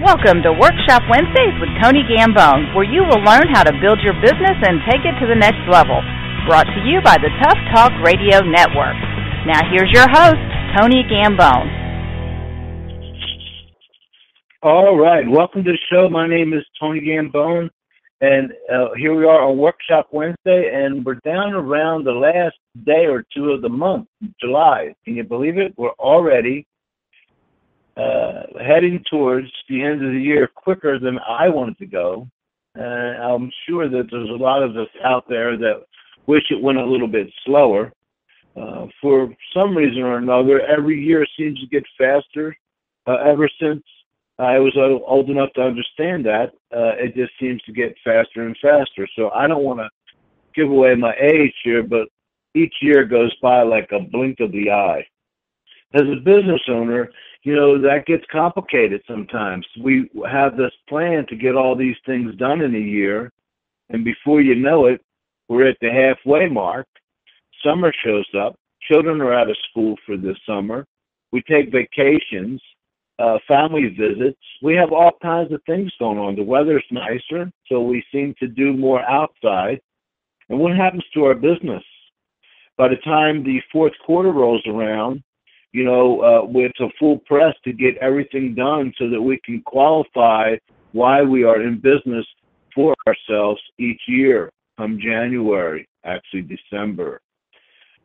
Welcome to Workshop Wednesdays with Tony Gambone, where you will learn how to build your business and take it to the next level. Brought to you by the Tough Talk Radio Network. Now here's your host, Tony Gambone. All right, welcome to the show. My name is Tony Gambone, and here we are on Workshop Wednesday, and we're down around the last day or two of the month, July. Can you believe it? We're already heading towards the end of the year quicker than I wanted to go. I'm sure that there's a lot of us out there that wish it went a little bit slower. For some reason or another, every year seems to get faster. Ever since I was old enough to understand that, it just seems to get faster and faster. So I don't want to give away my age here, but each year goes by like a blink of the eye. As a business owner, you know, that gets complicated sometimes. We have this plan to get all these things done in a year, and before you know it, we're at the halfway mark. Summer shows up. Children are out of school for this summer. We take vacations, family visits. We have all kinds of things going on. The weather's nicer, so we seem to do more outside. And what happens to our business? By the time the fourth quarter rolls around, you know, with a full press to get everything done so that we can qualify why we are in business for ourselves each year come January, actually December.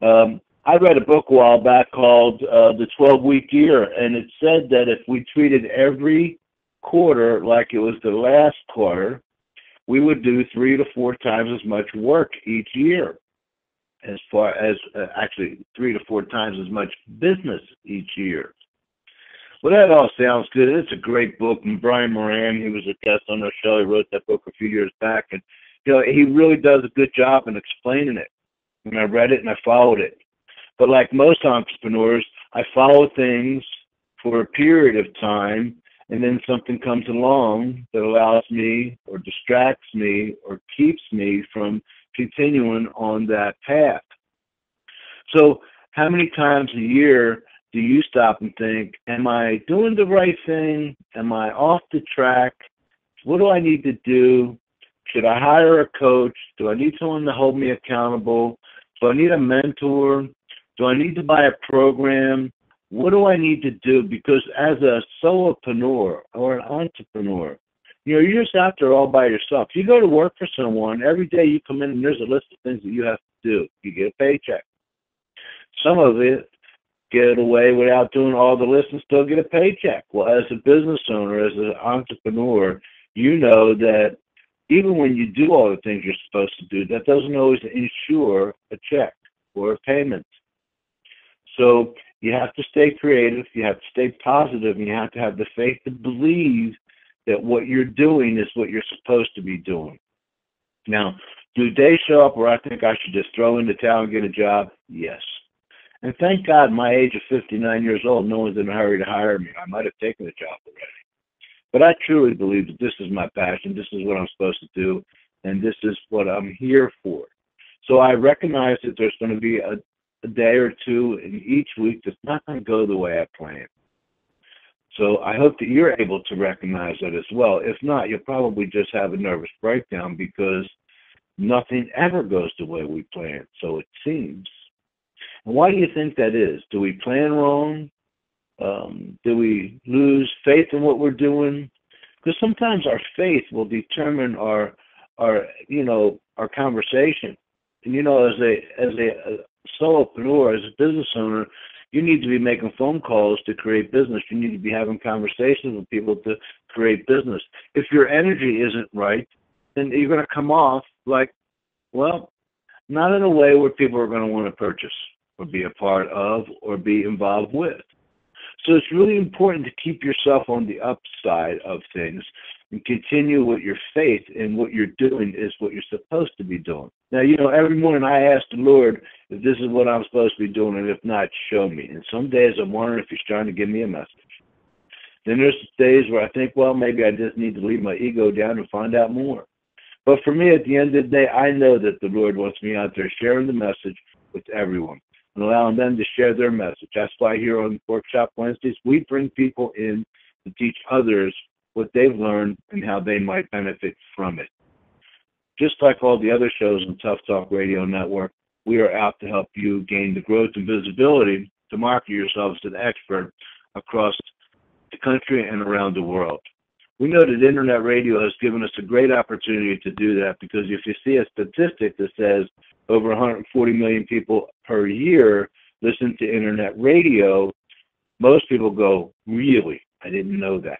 I read a book a while back called The 12-Week Year, and it said that if we treated every quarter like it was the last quarter, we would do 3 to 4 times as much work each year. As far as actually 3 to 4 times as much business each year. Well, that all sounds good. It's a great book. And Brian Moran, he was a guest on our show. He wrote that book a few years back. And, you know, he really does a good job in explaining it. And I read it and I followed it. But like most entrepreneurs, I follow things for a period of time, and then something comes along that allows me or distracts me or keeps me from continuing on that path. So how many times a year do you stop and think, am I doing the right thing? Am I off the track? What do I need to do? Should I hire a coach? Do I need someone to hold me accountable? Do I need a mentor? Do I need to buy a program? What do I need to do? Because as a solopreneur or an entrepreneur, you know, you're just out there all by yourself. You go to work for someone, every day you come in and there's a list of things that you have to do. You get a paycheck. Some of it get away without doing all the lists and still get a paycheck. Well, as a business owner, as an entrepreneur, you know that even when you do all the things you're supposed to do, that doesn't always ensure a check or a payment. So you have to stay creative, you have to stay positive, and you have to have the faith to believe that what you're doing is what you're supposed to be doing. Now, do days show up where I think I should just throw in the towel and get a job? Yes. And thank God, my age of 59 years old, no one's in a hurry to hire me. I might have taken the job already. But I truly believe that this is my passion, this is what I'm supposed to do, and this is what I'm here for. So I recognize that there's going to be a day or two in each week that's not going to go the way I planned. So I hope that you're able to recognize that as well. If not, you'll probably just have a nervous breakdown because nothing ever goes the way we planned, so it seems. And why do you think that is? Do we plan wrong? Do we lose faith in what we're doing? Because sometimes our faith will determine our conversation. And you know, as a solopreneur, as a business owner, you need to be making phone calls to create business. You need to be having conversations with people to create business. If your energy isn't right, then you're going to come off like, well, not in a way where people are going to want to purchase or be a part of or be involved with. So it's really important to keep yourself on the upside of things and continue with your faith in what you're doing is what you're supposed to be doing. Now, you know, every morning I ask the Lord if this is what I'm supposed to be doing, and if not, show me. And some days I'm wondering if he's trying to give me a message. Then there's days where I think, well, maybe I just need to leave my ego down and find out more. But for me, at the end of the day, I know that the Lord wants me out there sharing the message with everyone and allowing them to share their message. That's why here on Workshop Wednesdays, we bring people in to teach others what they've learned and how they might benefit from it. Just like all the other shows on Tough Talk Radio Network, we are out to help you gain the growth and visibility to market yourself as an expert across the country and around the world. We know that internet radio has given us a great opportunity to do that, because if you see a statistic that says over 140 million people per year listen to internet radio, most people go, really? I didn't know that.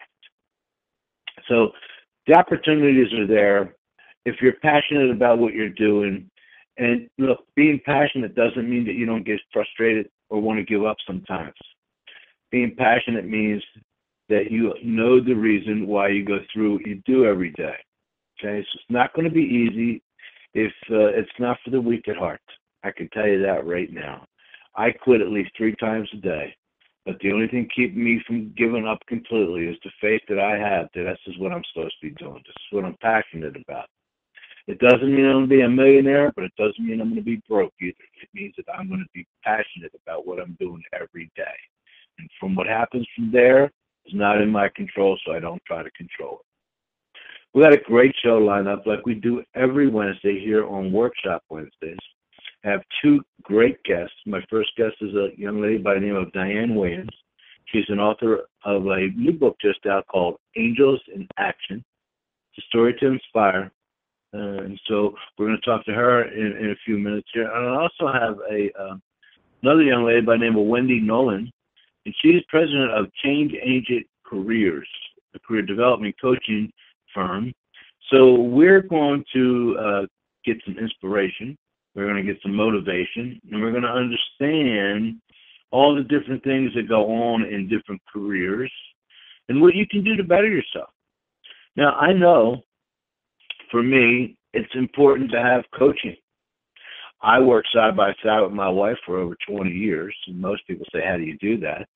So the opportunities are there if you're passionate about what you're doing. And look, being passionate doesn't mean that you don't get frustrated or want to give up sometimes. Being passionate means that you know the reason why you go through what you do every day. Okay, so it's not going to be easy if it's not for the weak at heart. I can tell you that right now. I quit at least 3 times a day, but the only thing keeping me from giving up completely is the faith that I have that this is what I'm supposed to be doing. This is what I'm passionate about. It doesn't mean I'm going to be a millionaire, but it doesn't mean I'm going to be broke either. It means that I'm going to be passionate about what I'm doing every day. And from what happens from there is not in my control, so I don't try to control it. We got a great show lined up like we do every Wednesday here on Workshop Wednesdays. I have 2 great guests. My first guest is a young lady by the name of Diane Williams. She's an author of a new book just out called Angels in Action. It's a story to inspire. And so we're going to talk to her in a few minutes here. And I also have another young lady by the name of Wendy Nolin, and she's president of Change Agent Careers, a career development coaching firm. So we're going to get some inspiration. We're going to get some motivation, and we're going to understand all the different things that go on in different careers and what you can do to better yourself. Now, I know for me, it's important to have coaching. I work side by side with my wife for over 20 years, and most people say, how do you do that?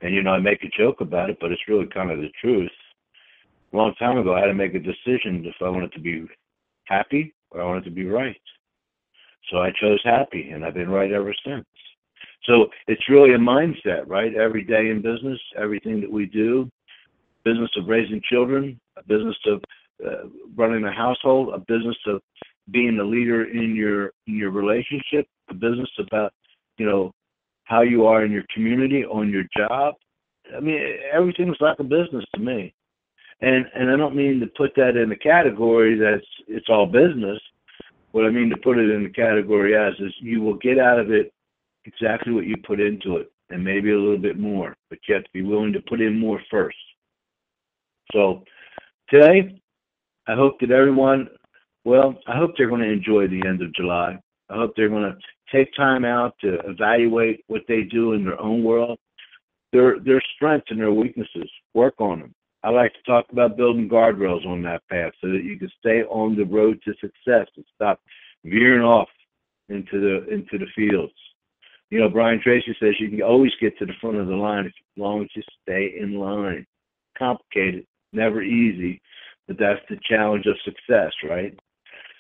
And, I make a joke about it, but it's really kind of the truth. A long time ago, I had to make a decision if I wanted to be happy or I wanted to be right. So I chose happy, and I've been right ever since. So it's really a mindset, right? Every day in business, everything that we do, business of raising children, a business of running a household, a business of being a leader in your relationship, a business about, how you are in your community, on your job. I mean, everything's like a business to me. And I don't mean to put that in the category that it's all business. What I mean to put it in the category as is you will get out of it exactly what you put into it, and maybe a little bit more, but you have to be willing to put in more first. So today, I hope that everyone, I hope they're going to enjoy the end of July. I hope they're going to take time out to evaluate what they do in their own world, their strengths and their weaknesses, work on them. I like to talk about building guardrails on that path so that you can stay on the road to success and stop veering off into the fields. Brian Tracy says you can always get to the front of the line as long as you stay in line. Complicated, never easy, but that's the challenge of success, right?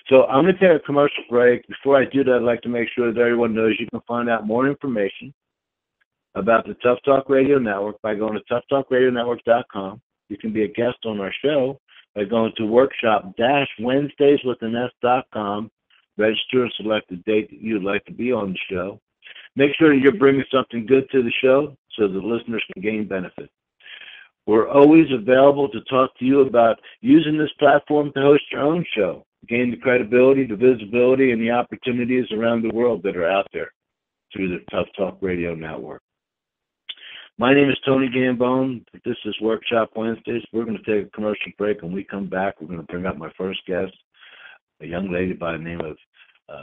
So I'm going to take a commercial break. Before I do that, I'd like to make sure that everyone knows you can find out more information about the Tough Talk Radio Network by going to toughtalkradionetwork.com. You can be a guest on our show by going to workshop-wednesdays.com, register and select the date that you'd like to be on the show. Make sure that you're bringing something good to the show so the listeners can gain benefit. We're always available to talk to you about using this platform to host your own show, gain the credibility, the visibility, and the opportunities around the world that are out there through the Tough Talk Radio Network. My name is Tony Gambone. This is Workshop Wednesdays. We're going to take a commercial break. When we come back, we're going to bring up my first guest, a young lady by the name of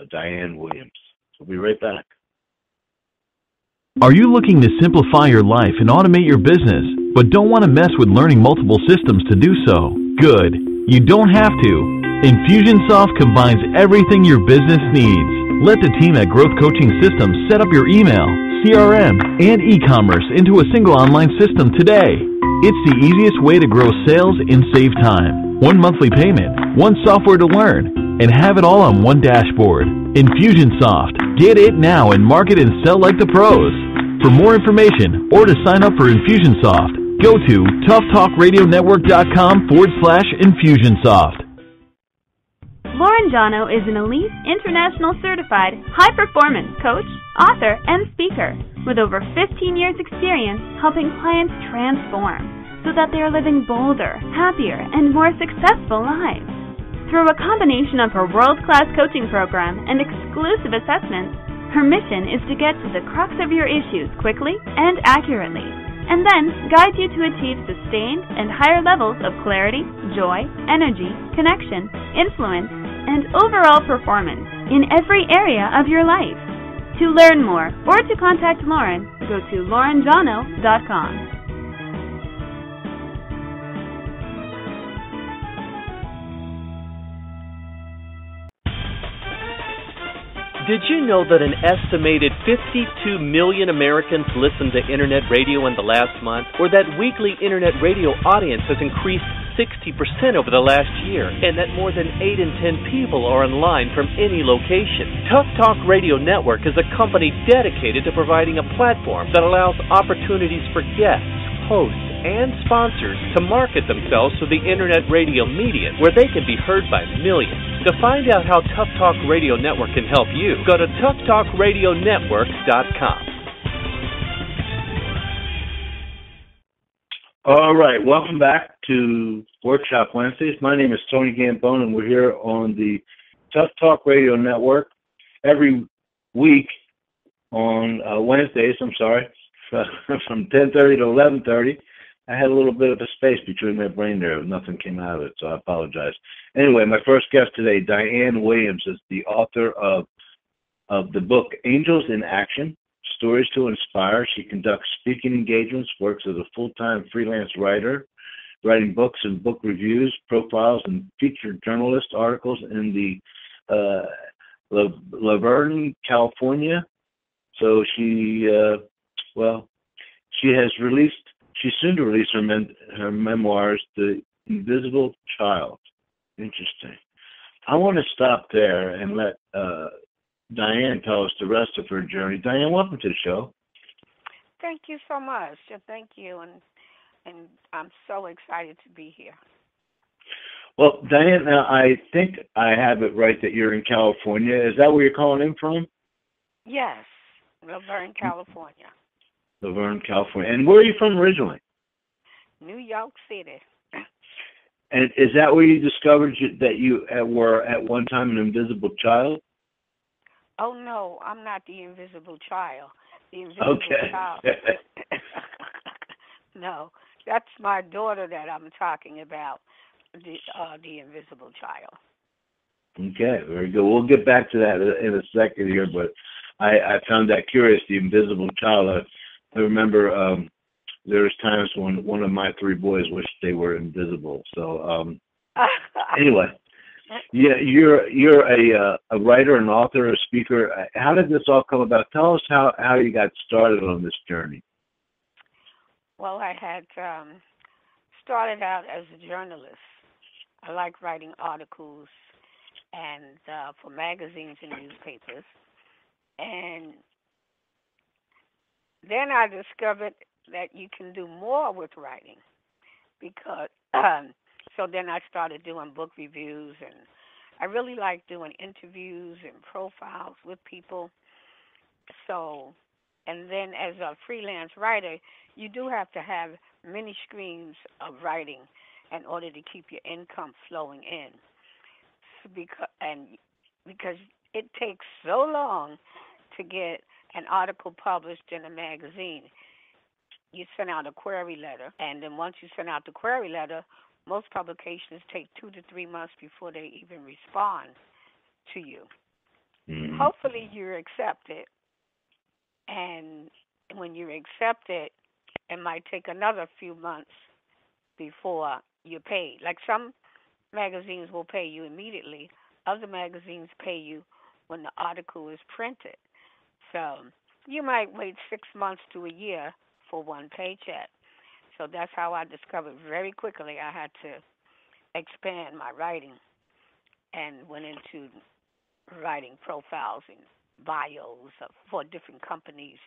Diane Williams. We'll be right back. Are you looking to simplify your life and automate your business, but don't want to mess with learning multiple systems to do so? Good. You don't have to. Infusionsoft combines everything your business needs. Let the team at Growth Coaching Systems set up your email, CRM, and e-commerce into a single online system today. It's the easiest way to grow sales and save time. One monthly payment, one software to learn, and have it all on one dashboard. Infusionsoft. Get it now and market and sell like the pros. For more information or to sign up for Infusionsoft, Go to toughtalkradionetwork.com/Infusionsoft. Lauren Jono is an elite, international certified, high-performance coach, author, and speaker with over 15 years' experience helping clients transform so that they are living bolder, happier, and more successful lives. Through a combination of her world-class coaching program and exclusive assessments, her mission is to get to the crux of your issues quickly and accurately, and then guide you to achieve sustained and higher levels of clarity, joy, energy, connection, influence, and overall performance in every area of your life. To learn more or to contact Lauren, go to laurenjono.com. Did you know that an estimated 52 million Americans listened to Internet radio in the last month? Or that weekly Internet radio audience has increased 60% over the last year? And that more than 8 in 10 people are online from any location? Tough Talk Radio Network is a company dedicated to providing a platform that allows opportunities for guests, hosts, and sponsors to market themselves to the Internet radio medium where they can be heard by millions. To find out how Tough Talk Radio Network can help you, go to toughtalkradionetwork.com. All right, welcome back to Workshop Wednesdays. My name is Tony Gambone, and we're here on the Tough Talk Radio Network every week on Wednesdays, from 10:30 to 11:30. I had a little bit of a space between my brain there. Nothing came out of it, so I apologize. Anyway, my first guest today, Diane Williams, is the author of the book Angels in Action, Stories to Inspire. She conducts speaking engagements, works as a full-time freelance writer, writing books and book reviews, profiles, and featured journalist articles in the Verne, California. So she's soon to release her memoirs, The Invisible Child. Interesting. I want to stop there and let Diane tell us the rest of her journey. Diane, welcome to the show. Thank you so much. Thank you, and I'm so excited to be here. Well, Diane, now I think I have it right that you're in California. Is that where you're calling in from? Yes, Laverne, California. Laverne, California. And where are you from originally? New York City. And is that where you discovered that you were at one time an invisible child? Oh, no, I'm not the invisible child. The invisible child. No, that's my daughter that I'm talking about, the invisible child. Okay, very good. We'll get back to that in a second here, but I found that curious, the invisible child. I remember there's times when one of my 3 boys wished they were invisible. So anyway, yeah, you're a writer, an author, a speaker. How did this all come about? Tell us how you got started on this journey. Well, I had started out as a journalist. I like writing articles and for magazines and newspapers. And then I discovered that you can do more with writing because so then I started doing book reviews, and I really like doing interviews and profiles with people. So, and then as a freelance writer, you do have to have many streams of writing in order to keep your income flowing in. Because it takes so long to get an article published in a magazine. You send out a query letter, and then once you send out the query letter, most publications take 2 to 3 months before they even respond to you. Mm-hmm. Hopefully you're accepted, and when you're accepted, it might take another few months before you're paid. Like some magazines will pay you immediately. Other magazines pay you when the article is printed. So you might wait 6 months to a year for one paycheck. So that's how I discovered very quickly I had to expand my writing and went into writing profiles and bios for different companies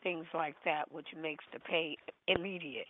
things like that, which makes the pay immediate.